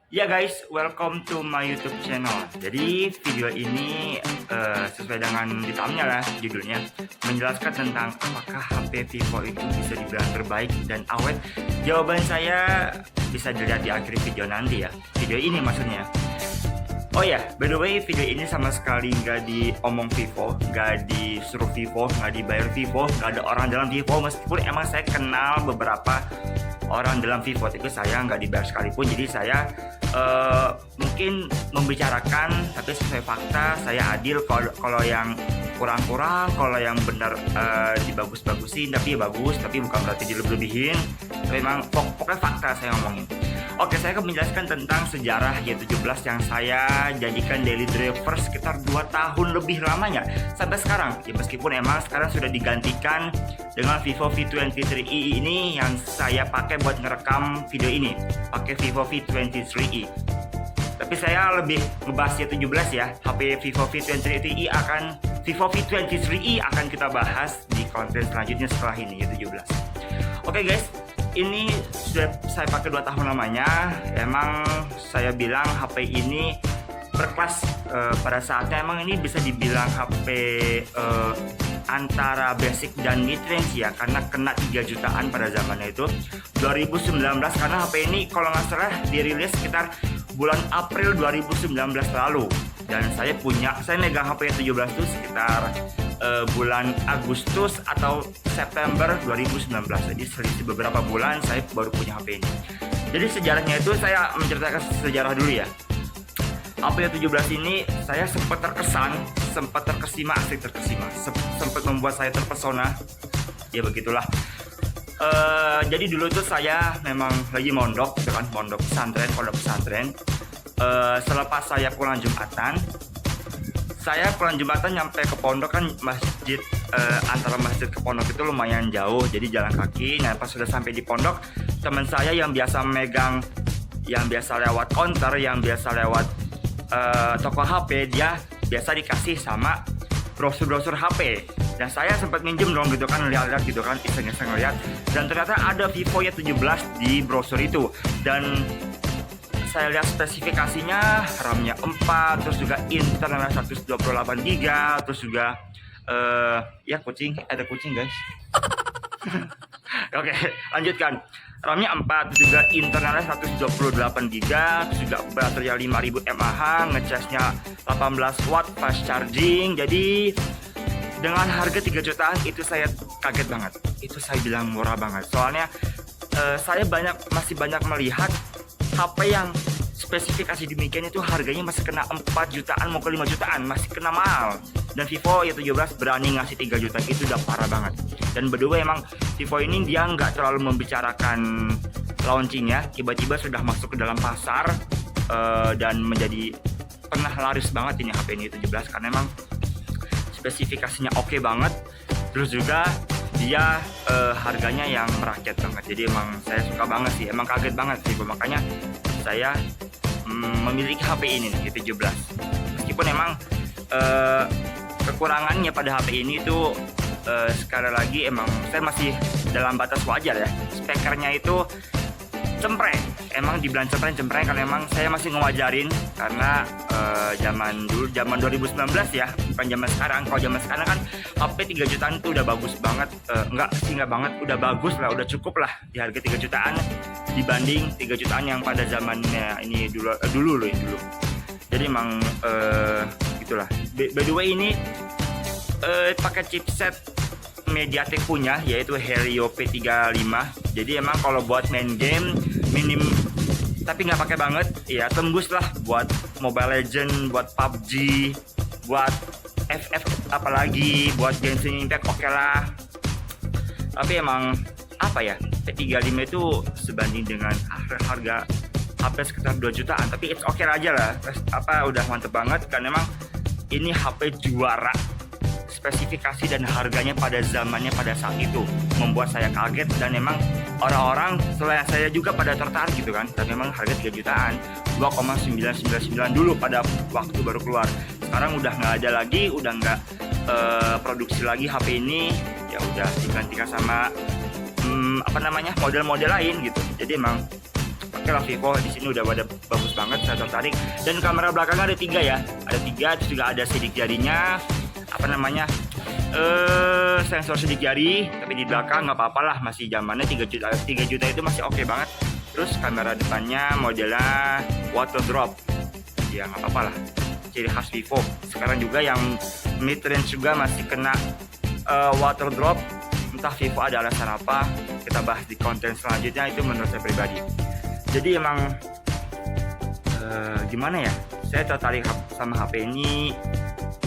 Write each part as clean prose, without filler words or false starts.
Ya guys, welcome to my YouTube channel. Jadi video ini sesuai dengan di thumbnail ya, judulnya menjelaskan tentang apakah HP Vivo itu bisa dibilang terbaik dan awet. Jawaban saya bisa dilihat di akhir video nanti ya. Video ini maksudnya. Oh ya, by the way, video ini sama sekali nggak diomong Vivo, nggak disuruh Vivo, nggak dibayar Vivo, nggak ada orang dalam Vivo. Meskipun emang saya kenal beberapa orang dalam Vivo, tapi saya nggak dibayar sekalipun. Jadi saya mungkin membicarakan, tapi sesuai fakta. Saya adil. Kalau yang kurang-kurang, kalau yang benar dibagus-bagusin, tapi ya bagus, tapi bukan berarti dilebih-lebihin. Tapi memang pokoknya fakta saya ngomongin. Oke, saya akan menjelaskan tentang sejarah Y17 yang saya jadikan daily driver sekitar 2 tahun lebih lamanya sampai sekarang. Ya meskipun emang sekarang sudah digantikan dengan Vivo V23e ini yang saya pakai buat ngerekam video ini, pakai Vivo V23e. Tapi saya lebih ngebahas Y17 ya. HP Vivo V23e akan kita bahas di konten selanjutnya setelah ini Y17. Oke guys, ini sudah saya pakai 2 tahun lamanya. Emang saya bilang HP ini berkelas pada saatnya. Emang ini bisa dibilang HP antara basic dan mid range ya, karena kena 3 jutaan pada zamannya itu 2019. Karena HP ini kalau nggak salah dirilis sekitar bulan April 2019 lalu. Dan saya megang HP 17 itu sekitar bulan Agustus atau September 2019. Jadi selisih beberapa bulan saya baru punya HP ini. Jadi sejarahnya itu saya menceritakan sejarah dulu ya. HP 17 ini saya sempat terkesima, sempat membuat saya terpesona. Ya begitulah. Jadi dulu itu saya memang lagi mondok, gitu kan, pondok pesantren. Selepas saya pulang Jumatan, nyampe ke pondok kan masjid, antara masjid ke pondok itu lumayan jauh, jadi jalan kaki. Nah pas sudah sampai di pondok, teman saya yang biasa megang, yang biasa lewat counter, yang biasa lewat toko HP, dia biasa dikasih sama brosur HP. Dan saya sempat minjem dong gitu kan, lihat-lihat gitu kan, iseng-iseng lihat, dan ternyata ada Vivo Y17 di brosur itu. Dan saya lihat spesifikasinya, RAM-nya 4, terus juga internal 128GB, terus juga ya ada kucing guys. Oke, lanjutkan. RAM-nya 4, terus juga internalnya 128GB, terus juga baterai 5000 mAh, ngecasnya 18 watt fast charging. Jadi dengan harga 3 jutaan itu saya kaget banget. Itu saya bilang murah banget. Soalnya saya masih banyak melihat HP yang spesifikasi demikian itu harganya masih kena 4 jutaan mau ke 5 jutaan, masih kena mahal. Dan Vivo Y17 berani ngasih 3 juta, itu udah parah banget. Dan berdua emang Vivo ini dia nggak terlalu membicarakan launchingnya, tiba-tiba sudah masuk ke dalam pasar dan menjadi pernah laris banget ini HP ini 17, karena emang spesifikasinya oke banget. Terus juga dia harganya yang merakyat banget. Jadi emang saya suka banget sih, emang kaget banget sih. Makanya saya memiliki HP ini nih, 17. Meskipun emang kekurangannya pada HP ini itu sekali lagi emang saya masih dalam batas wajar ya. Spekernya itu cempreng, emang dibilang cempreng karena emang saya masih ngewajarin, karena zaman 2019 ya, bukan zaman sekarang. Kalau zaman sekarang kan HP 3 jutaan itu udah bagus banget, enggak banget, udah bagus lah, udah cukup lah di harga 3 jutaan dibanding 3 jutaan yang pada zamannya ini dulu. Jadi emang gitulah. By the way, ini pakai chipset MediaTek punya, yaitu Helio P35. Jadi emang kalau buat main game minim, tapi nggak pakai banget ya, tembus lah buat Mobile Legend, buat PUBG, buat FF, apalagi buat Genshin Impact oke lah. Tapi emang apa ya, P35 itu sebanding dengan harga HP sekitar 2 jutaan, tapi it's okay aja lah. Udah mantep banget, kan emang ini HP juara. Spesifikasi dan harganya pada zamannya, pada saat itu membuat saya kaget. Dan memang orang-orang selain saya juga pada tertarik gitu kan. Dan memang harga 3 jutaan, 2,999 dulu pada waktu baru keluar. Sekarang udah nggak ada lagi, udah nggak produksi lagi HP ini. Ya udah digantikan sama model-model lain gitu. Jadi emang Oke lah, Vivo di sini udah bagus banget, saya tertarik. Dan kamera belakangnya ada 3 ya, ada 3, terus juga ada sidik jarinya, apa namanya, sensor sidik jari. Tapi di belakang nggak apa-apa lah, masih zamannya 3 juta itu masih oke banget. Terus kamera depannya modelnya water drop, ya nggak apa-apa lah, ciri khas Vivo. Sekarang juga yang mid range juga masih kena water drop. Entah Vivo ada alasan apa, kita bahas di konten selanjutnya. Itu menurut saya pribadi. Jadi emang gimana ya, saya tertarik sama HP ini.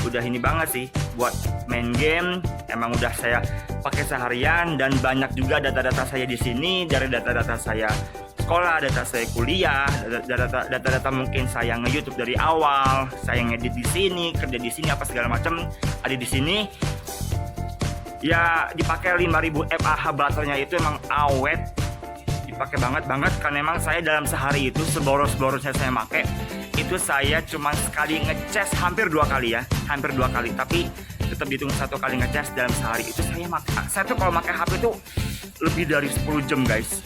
Udah ini banget sih buat main game. Emang udah saya pakai seharian, dan banyak juga data-data saya di sini, dari data-data saya sekolah, data saya kuliah, data-data mungkin saya nge-YouTube dari awal, saya ngedit di sini, kerja di sini, apa segala macam ada di sini. Ya dipakai 5000 mAh baterainya, itu emang awet, dipakai banget karena emang saya dalam sehari itu seboros-borosnya saya pakai itu, saya cuma sekali ngecas, hampir 2 kali ya, hampir 2 kali, tapi tetap dihitung 1 kali ngecas dalam sehari itu. Saya tuh kalau pakai HP itu lebih dari 10 jam guys,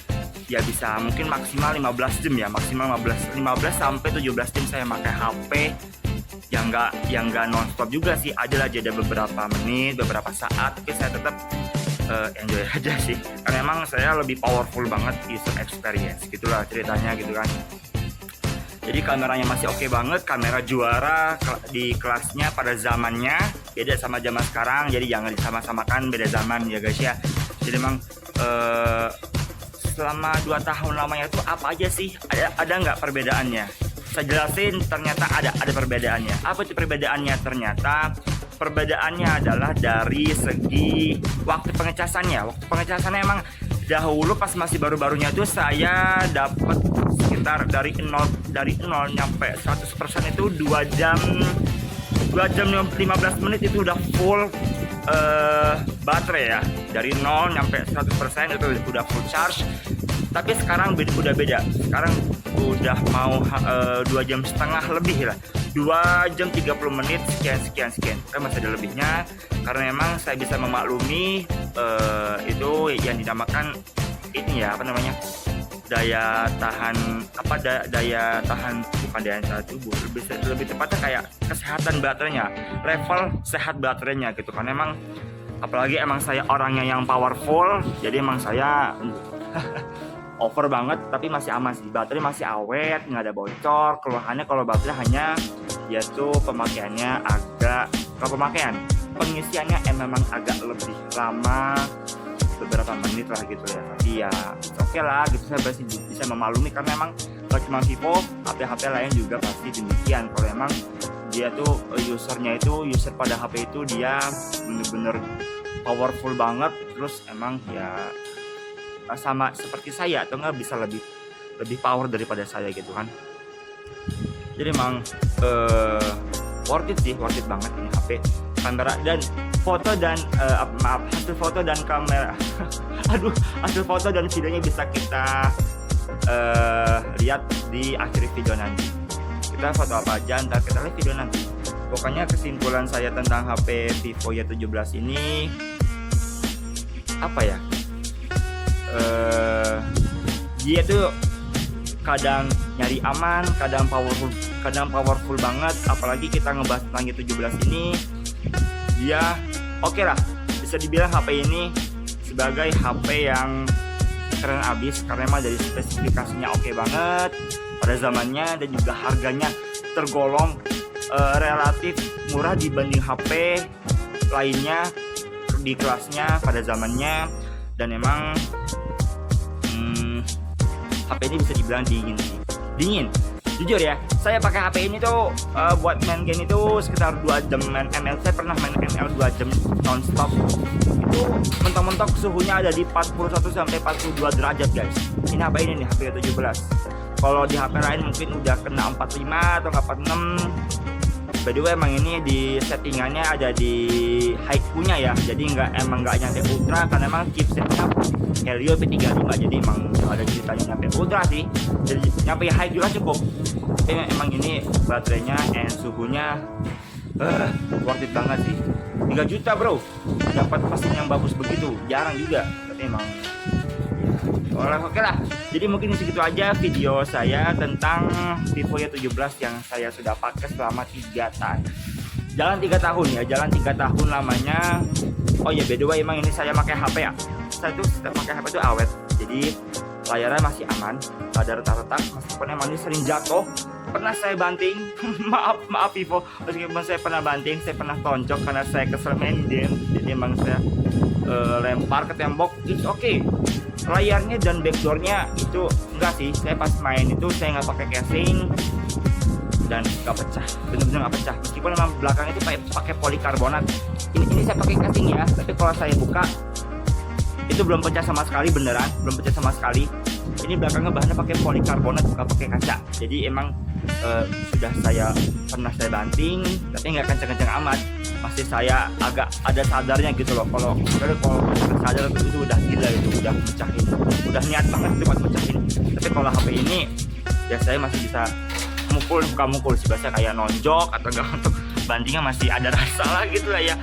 ya bisa mungkin maksimal 15 jam ya, maksimal 15 sampai 17 jam saya pakai HP. Yang nggak nonstop juga sih, adalah jeda beberapa menit, beberapa saat, tapi saya tetap enjoy aja sih, karena emang saya lebih powerful banget user experience, gitulah ceritanya gitu kan. Jadi kameranya masih oke banget, kamera juara di kelasnya pada zamannya, beda sama zaman sekarang, jadi jangan disama-samakan, beda zaman ya guys ya. Jadi emang selama 2 tahun lamanya itu apa aja sih, ada nggak perbedaannya? Saya jelasin, ternyata ada perbedaannya. Apa itu perbedaannya? Ternyata perbedaannya adalah dari segi waktu pengecasannya. Waktu pengecasannya emang dahulu pas masih baru-barunya itu saya dapat sekitar dari 0 nyampe 100% itu 2 jam 15 menit itu udah full baterai ya. Dari 0 nyampe 100% itu udah full charge. Tapi sekarang udah beda. Sekarang udah mau 2 jam setengah lebih lah, 2 jam 30 menit sekian. Kan masih ada lebihnya, karena memang saya bisa memaklumi itu yang dinamakan ini ya, apa namanya, daya tahan bukan daya tahan tubuh, lebih tepatnya kayak kesehatan baterainya, level sehat baterainya gitu kan. Emang apalagi emang saya orangnya yang powerful, jadi emang saya over banget, tapi masih aman sih, baterai masih awet, nggak ada bocor. Keluhannya kalau baterai hanya yaitu pemakaiannya pengisiannya memang agak lebih lama, beberapa menit lah gitu ya. Tapi ya oke lah gitu, saya pasti bisa memaklumi, karena memang kalau cuma Vivo, HP lain juga pasti demikian. Kalau emang dia tuh user pada HP itu dia bener-bener powerful banget, terus emang ya sama seperti saya atau nggak bisa lebih power daripada saya gitu kan. Jadi emang worth it banget ini HP. Kamera dan foto dan hasil foto dan kamera hasil foto dan videonya bisa kita lihat di akhir video nanti. Kita foto apa aja ntar kita lihat video nanti. Pokoknya kesimpulan saya tentang HP Vivo Y17 ini apa ya, dia tuh kadang nyari aman, kadang powerful banget. Apalagi kita ngebahas tentang Y17 ini, dia oke lah, bisa dibilang HP ini sebagai HP yang keren abis, karena emang dari spesifikasinya oke banget pada zamannya, dan juga harganya tergolong relatif murah dibanding HP lainnya di kelasnya pada zamannya. Dan emang HP ini bisa dibilang dingin. Jujur ya, saya pakai HP ini tuh buat main game itu sekitar 2 jam. Main ML, saya pernah main ML 2 jam nonstop. Itu mentok-mentok suhunya ada di 41 sampai 42 derajat guys. Ini HP ini nih, HP 17. Kalau di HP lain mungkin udah kena 45 atau 46. By the way, emang ini di settingannya ada di high-nya ya, jadi emang nggak nyampe ultra, karena emang chipsetnya Helio P35, jadi emang ada ceritanya nyampe ultra sih, jadi nyampe high juga cukup. Tapi emang ini baterainya and suhunya worth it banget sih. 3 juta bro, dapat mesin yang bagus begitu jarang juga, tapi emang ya, Oke lah. Jadi mungkin segitu aja video saya tentang Vivo Y17 yang saya sudah pakai selama 3 tahun. Jalan 3 tahun ya, jalan 3 tahun lamanya. Oh ya, by the way, emang ini saya pakai HP ya. Saya tuh pakai HP itu awet. Jadi layarnya masih aman, ada retak-retak meskipun emang ini sering jatuh. Pernah saya banting. maaf Vivo, meskipun saya pernah banting, saya pernah tonjok karena saya kesel main game. Jadi emang saya lempar ke tembok. It's okay. Layarnya dan backdoornya itu enggak sih, saya pas main itu saya nggak pakai casing dan nggak pecah, bener-bener nggak pecah. Meskipun memang belakang itu pakai polikarbonat. Ini saya pakai casing ya, tapi kalau saya buka itu belum pecah sama sekali, beneran belum pecah sama sekali. Ini belakangnya bahannya pakai polikarbonat, bukan pakai kaca. Jadi emang sudah pernah saya banting, tapi nggak kenceng-kenceng amat. Masih saya agak ada sadarnya gitu loh. Kalau sadar itu udah gila, itu udah mecahin, udah niat banget itu buat mecahin. Tapi kalau HP ini ya saya masih bisa bukan mukul sih, biasa kayak nonjok atau enggak, untuk bantingnya masih ada rasa lah gitu lah ya.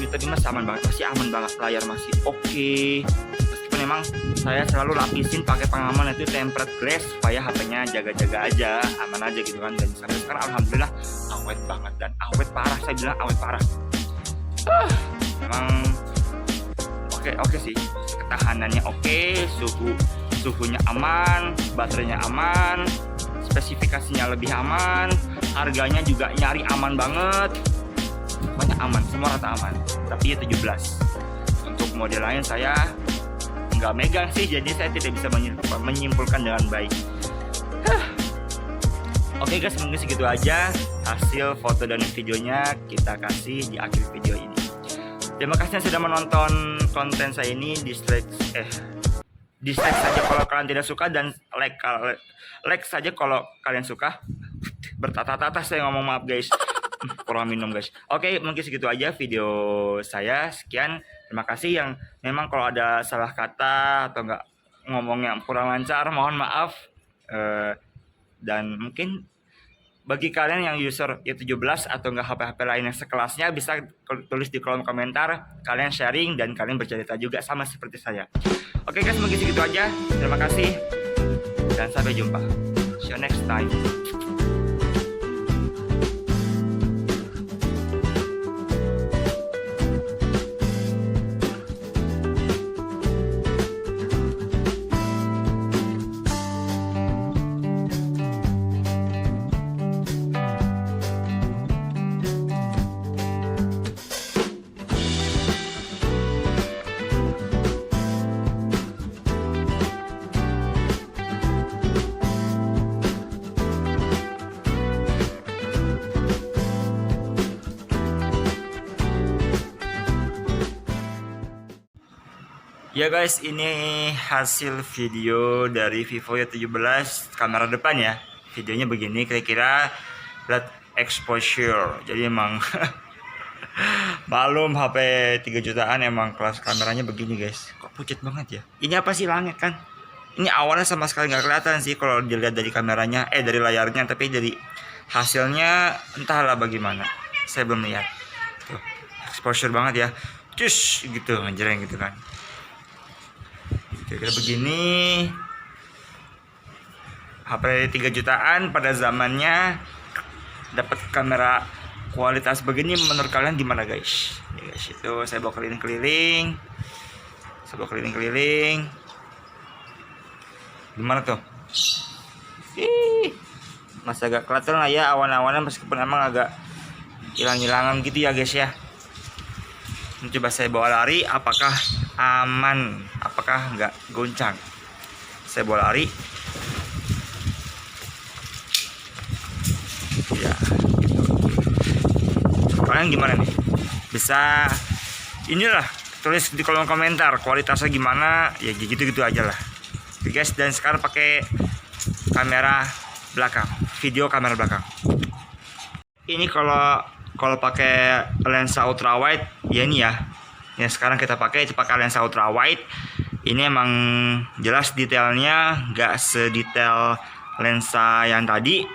Tadi masih aman banget, masih aman banget, layar masih oke. Meskipun memang saya selalu lapisin pakai pengaman itu tempered glass supaya HP-nya jaga-jaga aja, aman aja gitu kan. Dan sampai sekarang alhamdulillah awet banget, dan awet parah, saya bilang awet parah. Memang oke sih, ketahanannya oke, suhunya aman, baterainya aman, spesifikasinya lebih aman, harganya juga nyari aman banget. Banyak aman, semua rata aman. Tapi ya 17. Untuk model lain saya nggak megang sih, jadi saya tidak bisa menyimpulkan dengan baik. Oke guys, mungkin segitu aja hasil foto dan videonya kita kasih di akhir video ini. Terima kasih yang sudah menonton konten saya ini. Dislike saja kalau kalian tidak suka, dan like saja kalau kalian suka. Bertata-tata saya ngomong, maaf guys. Kurang minum guys. Oke, mungkin segitu aja video saya. Sekian, terima kasih. Yang memang kalau ada salah kata atau enggak ngomong yang kurang lancar, mohon maaf. Dan mungkin bagi kalian yang user Y17 atau enggak HP-HP lain yang sekelasnya, bisa tulis di kolom komentar. Kalian sharing dan kalian bercerita juga sama seperti saya. Oke guys, mungkin segitu aja. Terima kasih dan sampai jumpa. See you next time. Ya guys, ini hasil video dari Vivo Y17 kamera depan ya. Videonya begini, kira-kira lihat exposure. Jadi emang malum HP 3 jutaan emang kelas kameranya begini guys. Kok pucat banget ya? Ini apa sih, langit kan? Ini awalnya sama sekali nggak kelihatan sih kalau dilihat dari kameranya, dari layarnya, tapi dari hasilnya entahlah bagaimana. Saya belum lihat. Tuh, exposure banget ya. Cus gitu, ngejreng gitu kan. Kira-kira begini. HP 3 jutaan pada zamannya dapat kamera kualitas begini, menurut kalian gimana guys? Ya guys, itu saya bawa keliling-keliling. Gimana tuh? Masih agak kelihatan lah ya awan-awannya, meskipun emang agak hilang-hilangan gitu ya guys ya. Coba saya bawa lari, apakah aman, apakah nggak goncang. Saya bawa lari ya gitu. Kalian gimana nih? Bisa inilah, tulis di kolom komentar kualitasnya gimana ya, gitu aja lah. Oke guys, dan sekarang pakai kamera belakang, video kamera belakang. Ini kalau pakai lensa ultra wide ya, ini ya. Ya sekarang kita pakai lensa ultra wide. Ini emang jelas detailnya nggak sedetail lensa yang tadi,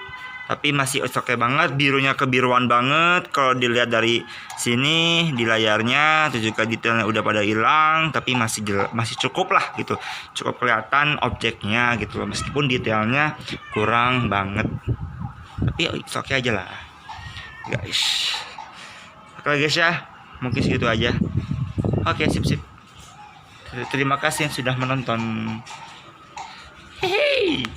tapi masih oke banget, birunya kebiruan banget kalau dilihat dari sini di layarnya. Itu juga detailnya udah pada hilang, tapi masih cukup lah gitu, cukup kelihatan objeknya gitu loh, meskipun detailnya kurang banget, tapi oke aja lah guys. Oke guys ya, mungkin segitu aja. Oke, sip. Terima kasih yang sudah menonton. Hehehe.